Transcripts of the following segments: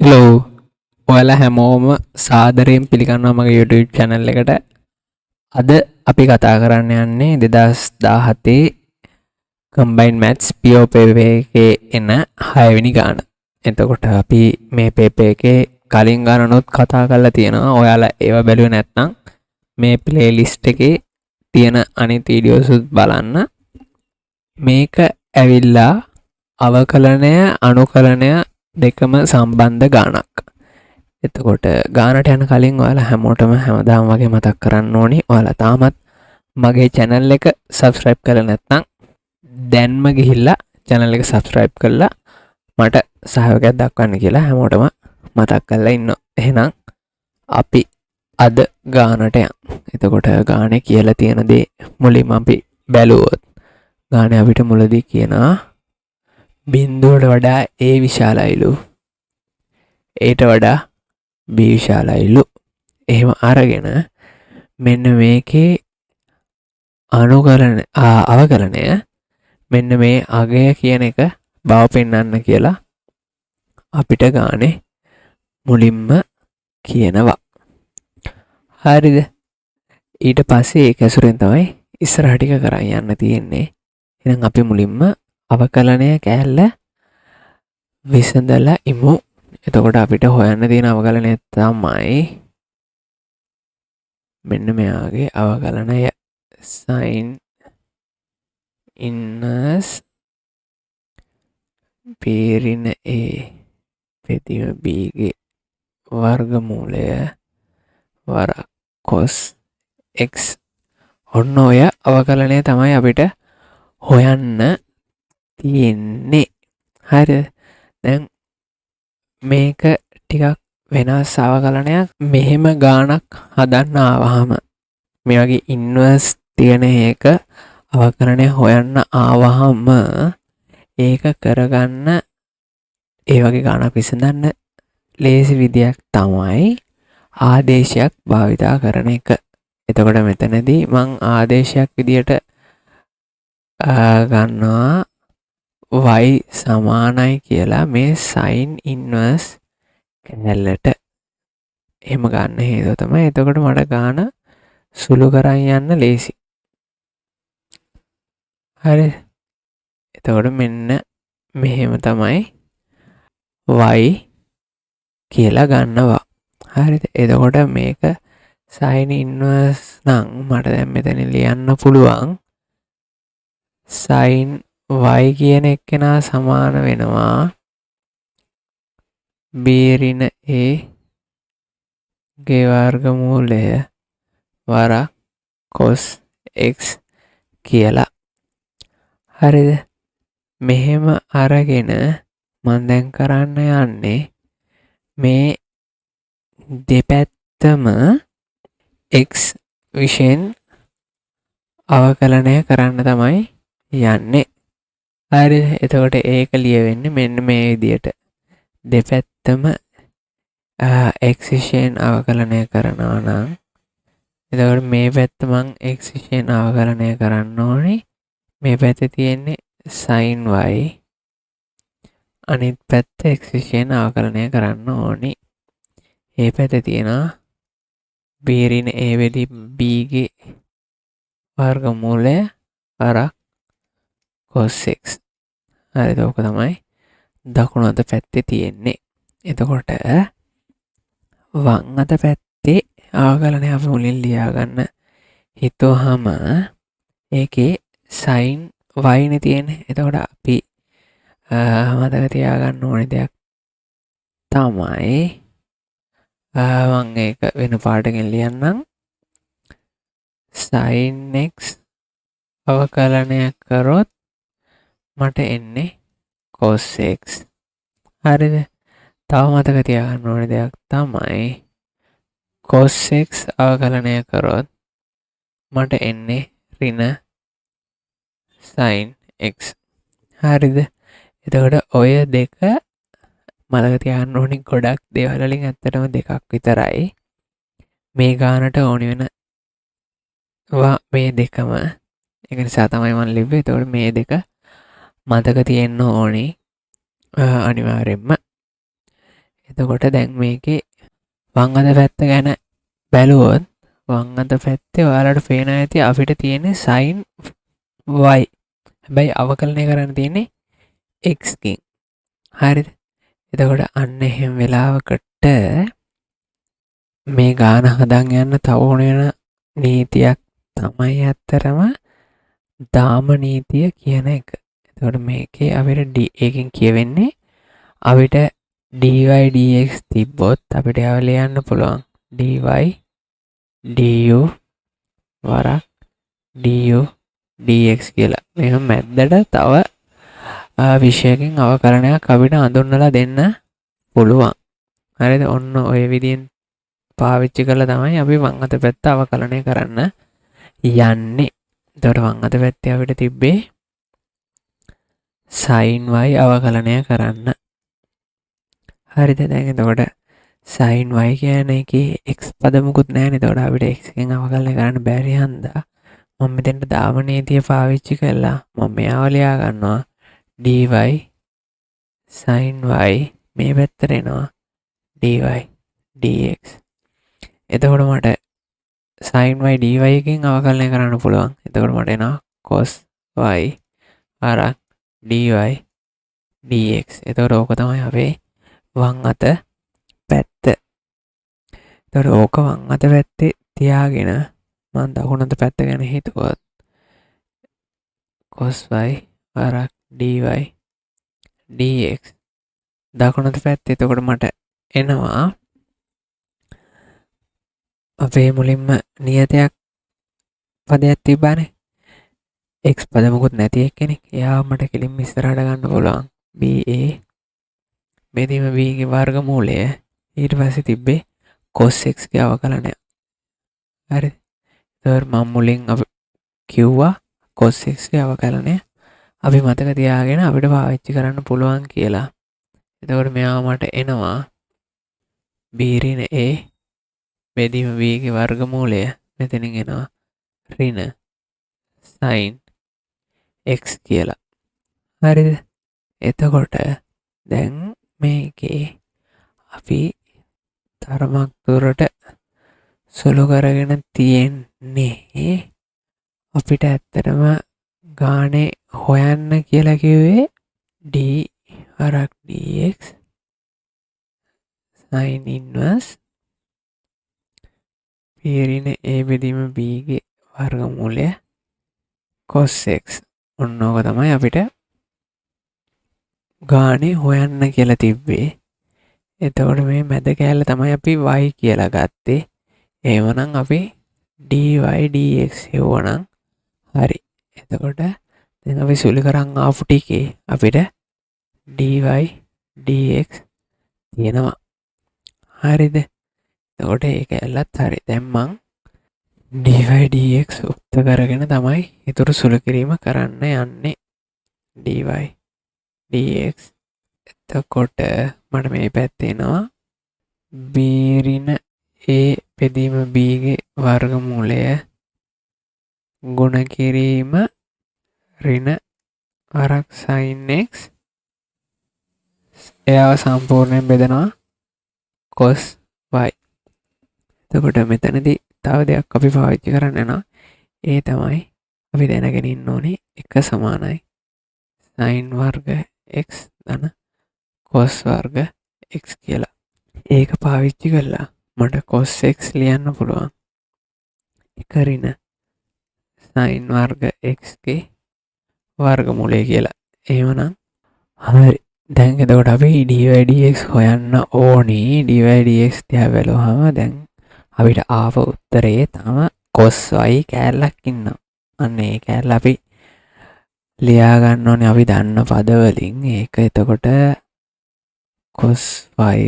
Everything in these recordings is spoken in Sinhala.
හෙලෝ ඔයාලා හැමෝම සාදරයෙන් පිළිගන්නවා මගේ YouTube channel එකට. අද අපි කතා කරන්න යන්නේ 2017 combined maths PO paper එකේ එන 6 වෙනි ගාන. එතකොට අපි මේ paper එකේ කලින් ගානනොත් කතා කරලා තියෙනවා. ඔයාලා ඒව බැලුවේ නැත්නම් මේ playlist එකේ තියෙන අනිත් videos උත් බලන්න. මේක ඇවිල්ලා අවකලනය අනුකලනය දෙකම සම්බන්ධ ගානක්. එතකොට ගානට යන කලින් ඔයාලා හැමෝටම හැමදාම වගේ මතක් කරන්න ඕනි, ඔයාලා තාමත් මගේ channel එක subscribe කරලා නැත්නම් දැන්ම ගිහිල්ලා channel එක subscribe කරලා මට සහයෝගයක් දක්වන්න කියලා හැමෝටම මතක් කරලා ඉන්නවා. එහෙනම් අපි අද ගානට යමු. එතකොට ගානේ කියලා තියෙන දේ මුලින්ම අපි බැලුවොත් ගානේ අපිට මුලදී කියනවා බිඳුවට වඩා A විශාලයිලු, ඒට වඩා B විශාලයිලු. එහෙම අරගෙන මෙන්න මේකේ අවකලනය මෙන්න මේ අගය කියන එක බව පෙන්වන්න කියලා අපිට ගානේ මුලින්ම කියනවා. හරිද? ඊට පස්සේ ඒක ඇසුරෙන් තමයි ඉස්සරහ ටික කරන් යන්න තියෙන්නේ. එහෙනම් අපි මුලින්ම අවකලනය කෑල්ල විසඳලා ඉමු. එතකොට අපිට හොයන්න තියෙන අවකලනය තමයි මෙන්න මෙයාගේ අවකලනය sin inverse පේරින A පෙතිම B ගේ වර්ගමූලය වරක් cos x. ඔන්න ඔය අවකලනය තමයි අපිට හොයන්න තියෙන්නේ. හරිද? දැන් මේක ටිකක් වෙනස් අවකලනයක්. මෙහෙම ගානක් හදන්න ආවහම මේ වගේ ඉන්වර්ස් තියෙන එක අවකලනය හොයන්න ආවහම ඒක කරගන්න ඒ වගේ ගානක් විසඳන්න ලේසි විදියක් තමයි ආදේශයක් භාවිතා කරන එක. එතකොට මෙතනදී මං ආදේශයක් විදියට ගන්නවා y සමානයි කියලා මේ sin inverse කැලලට. එහෙම ගන්න හේතුව තමයි එතකොට මට ගාන සුළු කරන් යන්න ලේසි. හරි. එතකොට මෙන්න මෙහෙම තමයි y කියලා ගන්නවා. හරිද? එතකොට මේක sin inverse නම් මට දැන් මෙතන ලියන්න පුළුවන් sin y කියන එක්කෙනා සමාන වෙනවා b ඍණ a ගේ වර්ගමූලය වරක් cos x කියලා. හරිද? මෙහෙම අරගෙන මම දැන් කරන්න යන්නේ මේ දෙපැත්තම x විෂයෙන් අවකලනය කරන්න තමයි යන්නේ. හරිද? එතකොට ඒක ලියවෙන්නේ මෙන්න මේ විදියට. දෙපැත්තම x විෂයෙන් අවකලනය කරනවා නම් එතකොට මේ පැත්ත මං x විෂයෙන් අවකලනය කරන්න ඕනේ. මේ පැත්තේ තියෙන්නේ sin y, අනිත් පැත්ත x විෂයෙන් අවකලනය කරන්න ඕනේ. ඒ පැත්තේ තියෙනවා b ඍණ a වෙලි b ගේ වර්ගමූලය වරක් cos x. හරිද? ඕක තමයි දකුණු අත පැත්තේ තියෙන්නේ. එතකොට වම් අත පැත්තේ අවකලනය අපි මුලින් ලියාගන්න හිතුවහම ඒකේ sin y නේ තියෙන්නේ. එතකොට අපි මතක තියාගන්න ඕනේ දෙයක් තමයි මම ඒක වෙන පාටකින් ලියන්නම්. sin x අවකලනය කරොත් මට එන්නේ cos x. හරිද? තව මතක තියාගන්න ඕනේ දෙයක් තමයි cos x අවකලනය කරොත් මට එන්නේ ඍණ sin x. හරිද? එතකොට ඔය දෙක මතක තියාගන්න ඕනේ. ගොඩක් දේවල් වලින් ඇත්තටම දෙකක් විතරයි මේ ගානට ඕනි වෙන මේ දෙකම. ඒක නිසා තමයි මම ලිව්වේ. එතකොට මේ දෙක මතක තියෙන්න ඕනේ අනිවාර්යෙන්ම. එතකොට දැන් මේකේ වම් අත පැත්ත ගැන බැලුවොත් වම් අත පැත්තේ ඔයාලට පේන ඇති අපිට තියෙන්නේ sin y. හැබැයි අවකලනය කරන්න තියෙන්නේ x කින්. හරිද? එතකොට අන්න එහෙම වෙලාවකට මේ ගාන හදන් යන්න තව ඕන වෙන නීතියක් තමයි ඇත්තරම දාම නීතිය කියන එක. එතකොට මේකේ අපිට d එකෙන් කියවෙන්නේ අපිට dy dx තිබ්බොත් අපිට ඒව ලියන්න පුළුවන් dy du වරක් du dx කියලා. මේක මැද්දට තව විෂයකින් අවකලනයක් අපිට හඳුන්වලා දෙන්න පුළුවන්. හරිද? ඔන්න ඔය විදිහෙන් පාවිච්චි කරලා තමයි අපි වම් අත පැත්ත අවකලනය කරන්න යන්නේ. එතකොට වම් අත පැත්තේ අපිට තිබ්බේ sin y අවකලනය කරන්න. හරිද? දැන් එතකොට sin y කියන එකේ x පද මුකුත් නැහැ නේ. එතකොට අපිට x එකෙන් අවකලනය කරන්න බැරි හන්දා මම මෙතෙන්ට දාම නීතිය පාවිච්චි කළා. මම මෙයාව ලියා ගන්නවා dy sin y මේ පැත්තට එනවා dy dx. එතකොට මට sin y dy එකෙන් අවකලනය කරන්න පුළුවන්. එතකොට මට එනවා cos y වරක් dy dx. එතකොට ඕක තමයි අපේ වම් අත පැත්ත. එතකොට ඕක වම් අත පැත්තේ තියාගෙන මම දකුණු අත පැත්ත ගැන හිතුවොත් cos y වරක් dy dx දකුණු අත පැත්තේ. එතකොට මට එනවා අපේ මුලින්ම නියතයක් පදයක් තිබ්බානේ x පද මොකුත් නැති එක්කෙනෙක්. එයා මට කෙලින්ම ඉස්සරහට ගන්න පුළුවන් ba බෙදීම b ගේ වර්ගමූලය. ඊට පස්සේ තිබ්බේ cos x ගේ අවකලනය. හරිද? එතකොට මම මුලින් අපි කිව්වා cos x ගේ අවකලනය අපි මතක තියාගෙන අපිට පාවිච්චි කරන්න පුළුවන් කියලා. එතකොට මෙයා මට එනවා b ඍණ a බෙදීම b ගේ වර්ගමූලය. මෙතනින් එනවා ඍණ sin x කියලා. හරිද? එතකොට දැන් මේකේ අපි තරමක් දුරට සුළු කරගෙන තියෙන්නේ අපිට ඇත්තටම ගානේ හොයන්න කියලා කිව්වේ d වරක් dx sin inverse b ඍණ a බෙදීම b ගේ වර්ගමූලය cos x. ඔන්න ඕක තමයි අපිට ගානේ හොයන්න කියලා තිබ්බේ. එතකොට මේ මැද කෑල්ල තමයි අපි y කියලා ගත්තේ. එහෙමනම් අපි dy dx හෙව්වනම් හරි. එතකොට දැන් අපි සුළු කරන් ආපු ටිකේ අපිට dy dx තියෙනවා. හරිද? එතකොට ඒක ඇල්ලත් හරි. දැන් මං dy dx උක්ත කරගෙන තමයි ඊටු සුළු කිරීම කරන්න යන්නේ. dy dx. එතකොට මට මේ පැත්තේ එනවා b ඍණ a බෙදීම b ගේ වර්ගමූලය ගුණ කිරීම ඍණ වරක් sin x. එයාව සම්පූර්ණයෙන් බෙදනවා cos y. එතකොට මෙතනදී තව දෙයක් අපි පාවිච්චි කරන්න යනවා. ඒ තමයි අපි දැනගෙන ඉන්න ඕනේ එක සමානයි sin වර්ග x ධන cos වර්ග x කියලා. ඒක පාවිච්චි කළා මට cos x ලියන්න පුළුවන් එක ඍණ sin වර්ග x ගේ වර්ගමූලය කියලා. එහෙමනම් හරි. දැන් එතකොට අපි dy dx හොයන්න ඕනේ. dy dx තියා බැලුවාම දැන් අපිට ආව උත්තරේ තම cos y කෑල්ලක් ඉන්නවා. අන්න ඒ කෑල්ල අපි ලියා ගන්න ඕනේ අපි දන්න පද වලින්. ඒක එතකොට cos y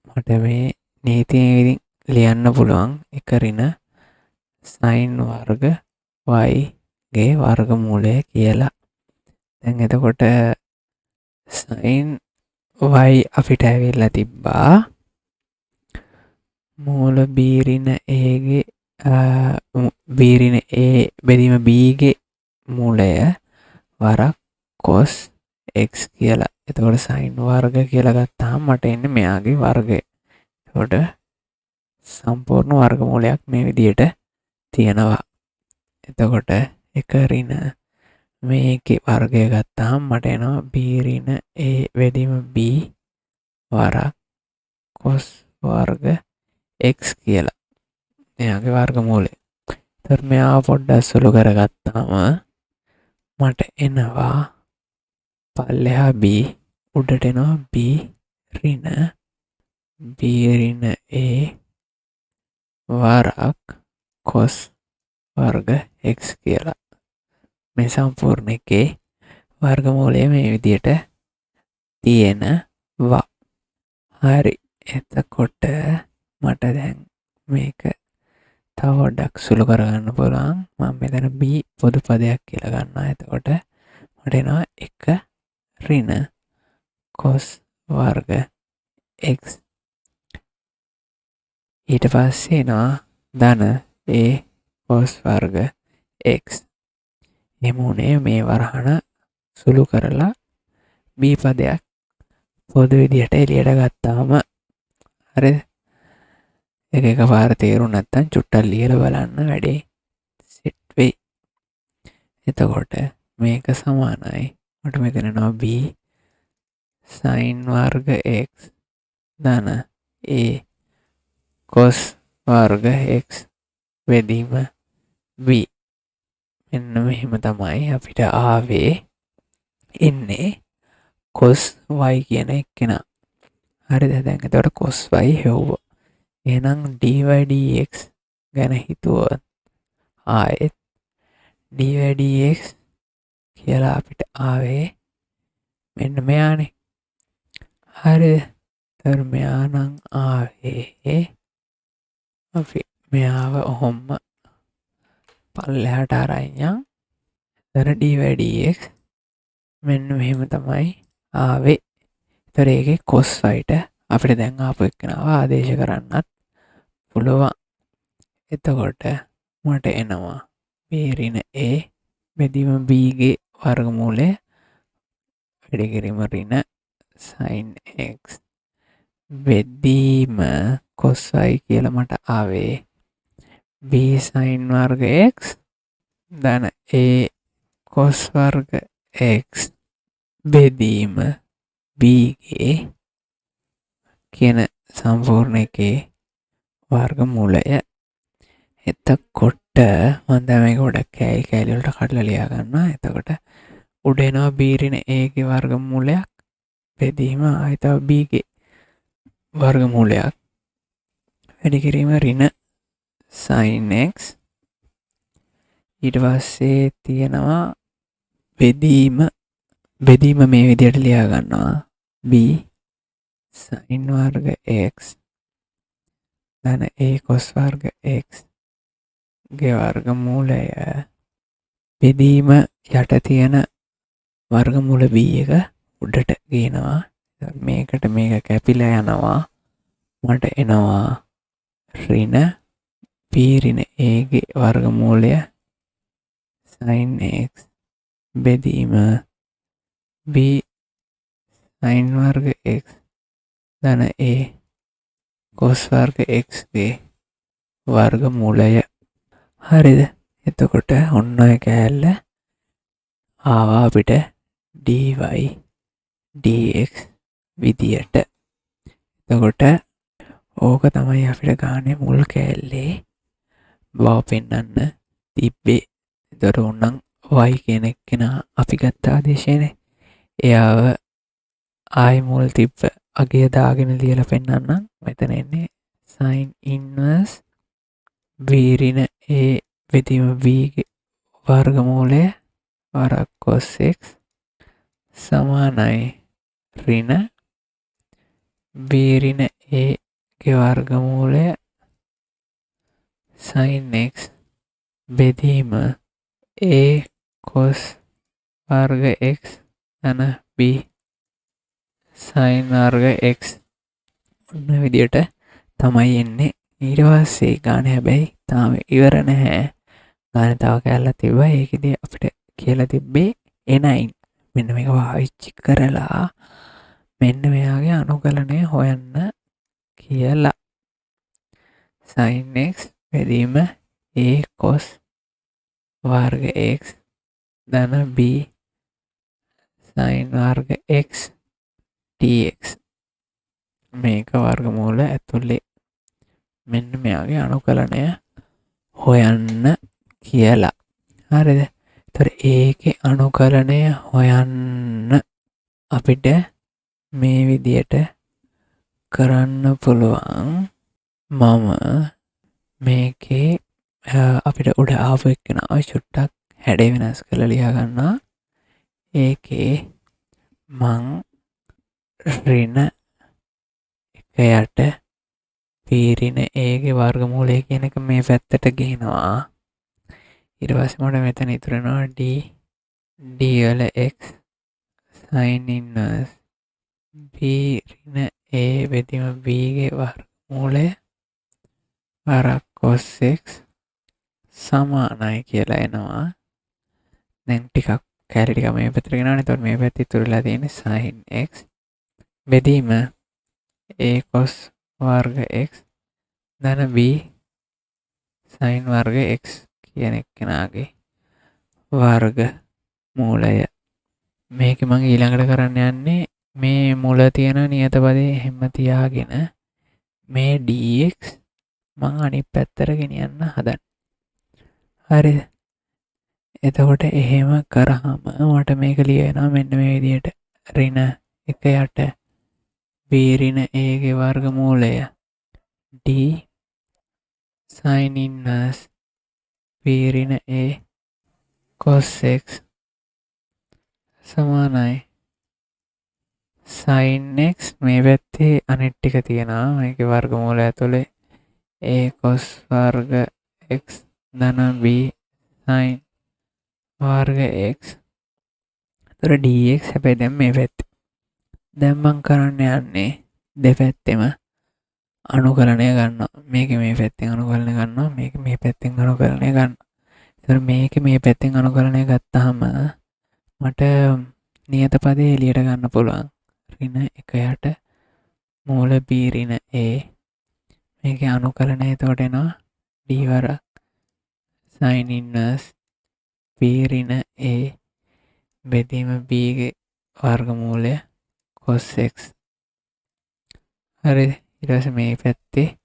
මට මේ නීතියෙන් ඉතින් ලියන්න පුළුවන් එක ඍණ sin වර්ග y ගේ වර්ගමූලය කියලා. දැන් එතකොට sin y අපිට ඇවිල්ලා තිබ්බා මූල b ඍණ a ගේ b ඍණ a බෙදීම b ගේ මූලය වරක් cos x කියලා. එතකොට සයින් වර්ග කියලා ගත්තාම මට එන්නේ මෙයාගේ වර්ගය. එතකොට සම්පූර්ණ වර්ගමූලයක් මේ විදිහට තියෙනවා. එතකොට එක ඍණ මේකේ වර්ගය ගත්තාම මට එනවා b ඍණ a වෙදීම b වරක් cos වර්ග x කියලා. මෙයාගේ වර්ගමූලය. එතකොට මෙයාව පොඩ්ඩක් සුළු කරගත්තාම මට එනවා පල්ලෙහා b උඩට එනවා b ඍණ a වරක් cos වර්ග x කියලා. මේ සම්පූර්ණ එකේ වර්ගමූලය මේ විදිහට තියෙනවා. හරි. එතකොට මට දැන් මේක තව පොඩ්ඩක් සුළු කරගන්න පුළුවන්. මම මෙතන b පොදු පදයක් කියලා ගන්නවා. එතකොට මට එනවා 1 ඍණ cos වර්ග x. ඊට පස්සේ එනවා ධන a cos වර්ග x. එමුනේ මේ වරහන සුළු කරලා b පදයක් පොදු විදිහට එළියට ගත්තාම හරිද? එක පාර තේරුම් නැත්නම් චුට්ටක් ලියලා බලන්න වැඩේ සෙට් වෙයි. එතකොට මේක සමානයි මට මෙතන එනවා b sin වර්ග x ධන a cos වර්ග x වෙදීම b. මෙන්න මෙහෙම තමයි අපිට ආවේ ඉන්නේ cos y කියන එක්කෙනා. හරිද? දැන් එතකොට cos y හෙව්වා. එහෙනම් dy dx ගැන හිතුවොත් ආයෙත් dy dx කියලා අපිට ආවේ මෙන්න මෙයානේ. හරිද? එතකොට මෙයා නම් ආවේ අපි මෙයාව ඔහොම පල්ලෙහාට අරන් යන්. එතකොට dy dx මෙන්න මෙහෙම තමයි ආවේ. එතකොට ඒකේ cos y ට අපිට දැන් ආපු එක්කනාව ආදේශ කරන්නත් පුළුවන්. එතකොට මට එනවා b ඍණ a බෙදීම b ගේ වර්ගමූලය වැඩි කිරීම ඍණ sin x බෙදීම cos y කියලා මට ආවේ b sin වර්ග x ධන a cos වර්ග x බෙදීම b ගේ කියන සම්පූර්ණ එකේ වර්ගමූලය. එතකොට මම දැන් මේක ගොඩක් කෑලි වලට කඩලා ලියා ගන්නවා. එතකොට උඩ එනවා b ඍණ a ගේ වර්ගමූලයක් බෙදීම ආයතව b ගේ වර්ගමූලයක් වැඩි කිරීම ඍණ sin x. ඊට පස්සේ තියෙනවා බෙදීම මේ විදිහට ලියා ගන්නවා b sin වර්ග x ධන a cos වර්ග x ගේ වර්ගමූලය බෙදීම යට තියෙන වර්ගමූල b එක උඩට ගේනවා. මේකට මේක කැපිලා යනවා. මට එනවා ඍණ b ඍණ a ගේ වර්ගමූලය sin x බෙදීම b sin වර්ග x ධන a cos වර්ග x ගේ වර්ගමූලය. හරිද? එතකොට ඔන්න ඔය කෑල්ල ආවා අපිට dy dx විදියට. එතකොට ඕක තමයි අපිට ගානේ මුල් කෑල්ලේ බව පෙන්වන්න තිබ්බේ. එතකොට ඕනනම් y කියන එක්කෙනා අපි ගත්ත ආදේශයනේ. එයාව ආයි මුල් තිබ්බ අගය දාගෙන ලියලා පෙන්වන්නම්. මෙතන එන්නේ sin inverse b ඍණ a බෙදීම b ගේ වර්ගමූලය වරක් cos x සමානයි ඍණ b ඍණ a ගේ වර්ගමූලය sin x බෙදීම a cos වර්ග x ධන b sin වර්ග x. ඔන්න විදියට තමයි එන්නේ. ඊට පස්සේ ගානේ හැබැයි තාම ඉවර නැහැ. ගානේ තව කැලලා තිබ්බා. ඒකෙදි අපිට කියලා තිබ්බේ a9 මෙන්න මේක පාවිච්චි කරලා මෙන්න මෙයාගේ අනුකලනය හොයන්න කියලා. sin x බෙදීම a cos වර්ග x ධන b sin වර්ග x dx මේක වර්ගමූල ඇතුලේ මෙන්න මෙයාගේ අනුකලනය හොයන්න කියලා. හරිද? ඒතර ඒකේ අනුකලනය හොයන්න අපිට මේ විදියට කරන්න පුළුවන්. මම මේකේ අපිට උඩ ආපු එක්කෙනා චුට්ටක් හැඩේ වෙනස් කරලා ලියා ගන්නවා. ඒකේ මං ඍණ 1 යට පීරින ඒගේ වර්ගමූලය කියන එක මේ පැත්තට ගේනවා. ඊට පස්සේ මට මෙතන ඉතුරු වෙනවා d වල x sin inverse b ඍණ a බෙදීම b ගේ වර්ගමූලය වරක් cos x සමානයි කියලා එනවා. දැන් ටිකක් කැලේ ටික මේ පැත්තට ගෙනාවනේ. එතකොට මේ පැත්තේ ඉතුරුලා තියෙන්නේ sin x බෙදීම a cos වර්ග x ධන b sin වර්ග x කියන එක්කෙනාගේ වර්ග මූලය. මේක මම ඊළඟට කරන්න යන්නේ මේ මුල තියෙන නියත පදේ හැම තියාගෙන මේ dx මම අනිත් පැත්තට ගෙනියන්න හදන්න. හරිද? එතකොට එහෙම කරාම මට මේක ලියවෙනවා මෙන්න මේ විදිහට. ඍණ 1 යට b ඍණ a ගේ වර්ගමූලය d sin inverse b ඍණ a cos x සමානයි sin x මේ පැත්තේ අනිත් ටික තියෙනවා. මේකේ වර්ගමූලය ඇතුලේ a cos වර්ග x ධන b sin වර්ග x. ඒතර dx හැබැයි දැන් මේ පැත්තේ. දැන් මම කරන්න යන්නේ දෙපැත්තෙම අනුකලනය ගන්නවා. මේක මේ පැත්තෙන් අනුකලනය ගන්නවා. මේක මේ පැත්තෙන් අනුකලනය ගන්නවා. ඒතර මේක මේ පැත්තෙන් අනුකලනය ගත්තාම මට නියත පදේ එළියට ගන්න පුළුවන්. ඍණ 1 යට මූල b ඍණ a මේකේ අනුකලනය එතකොට එනවා d වරක් sin inverse b ඍණ a බෙදීම b ගේ වර්ගමූලය cos x. හරිද? ඊට පස්සේ මේ පැත්තේ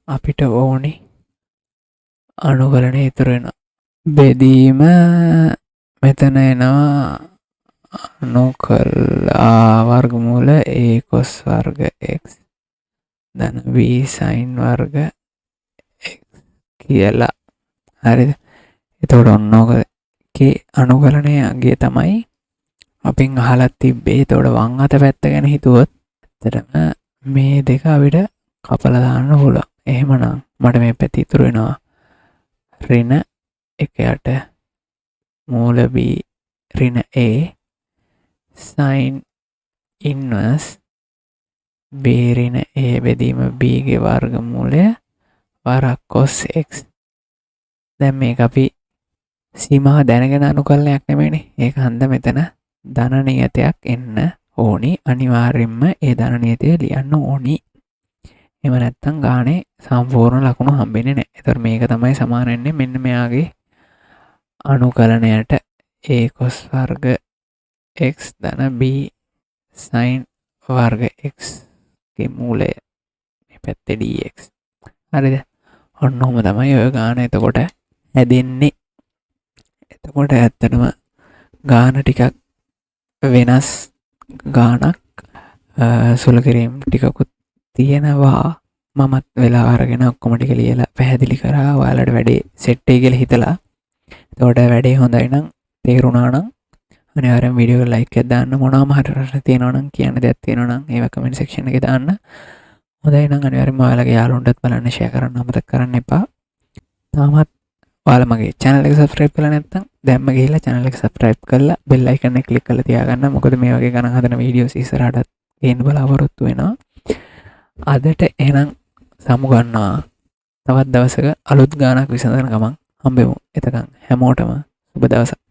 අපිට ඕනි අනුකලනය ඉතුරු වෙනවා. බෙදීම මෙතන එනවා අනුකලා වර්ගමූල a cos වර්ග x ධන b sin වර්ග x කියලා. හරිද? එතකොට ඔන්නෝකේ අනුකලනය අගය තමයි අපින් අහලා තිබ්බේ. එතකොට වම් අත පැත්ත ගැන හිතුවොත් ඇත්තටම මේ දෙක අපිට කපලා දාන්න පුළුවන්. එහෙමනම් මට මේ පැත්ත ඉතුරු වෙනවා ඍණ 1 යට මූල b ඍණ a sin inverse b ඍණ a බෙදීම b ගේ වර්ගමූලය වරක් cos x. දැන් මේක අපි සීමාව දැනගෙන අනුකලනයක් නෙමෙයිනේ. ඒක හන්ද මෙතන ධන නියතයක් එන්න ඕනි. අනිවාර්යෙන්ම ඒ ධන නියතය ලියන්න ඕනි. එහෙම නැත්නම් ගානේ සම්පූර්ණ ලකුණු හම්බෙන්නේ නැහැ. ඒතර මේක තමයි සමාන වෙන්නේ මෙන්න මෙයාගේ අනුකලනයට a cos වර්ග x ධන b sin වර්ග x ගේ මූලය මේ පැත්තේ dx. හරිද? ඔන්න ඔහොම තමයි ඔය ගාන එතකොට හැදෙන්නේ. එතකොට ඇත්තටම ගාන ටිකක් වෙනස් ගානක් සුළු කිරීම් ටිකකුත් තියෙනවා. මමත් වෙලා අරගෙන ඔක්කොම ටික ලියලා පැහැදිලි කරා. ඔයාලට වැඩේ සෙට් වෙයි කියලා හිතලා. එතකොට වැඩේ හොඳයි නම් තේරුණා නම් අනිවාර්යෙන් වීඩියෝ එක ලයික් එකක් දාන්න. මොනවාම හරි ප්‍රශ්න තියෙනවා නම් කියන්න දෙයක් තියෙනවා නම් ඒවා කමෙන්ට් සෙක්ෂන් එකේ දාන්න. හොඳයි නම් අනිවාර්යෙන්ම ඔයාලගේ යාළුවන්ටත් බලන්න ෂෙයා කරන්න අමතක කරන්න එපා. තාමත් ඔයාලා මගේ channel එක subscribe කරලා නැත්නම් දැම්ම ගිහිල්ලා channel එක subscribe කරලා bell icon එක click කරලා තියාගන්න. මොකද මේ වගේ ගණන් හදන වීඩියෝස් ඉස්සරහටත් ගේන්න බලාපොරොත්තු වෙනවා. අදට එහෙනම් සමු ගන්නවා. තවත් දවසක අලුත් ගානක් විසඳන ගමන් හම්බෙමු. එතකන් හැමෝටම සුබ දවසක්.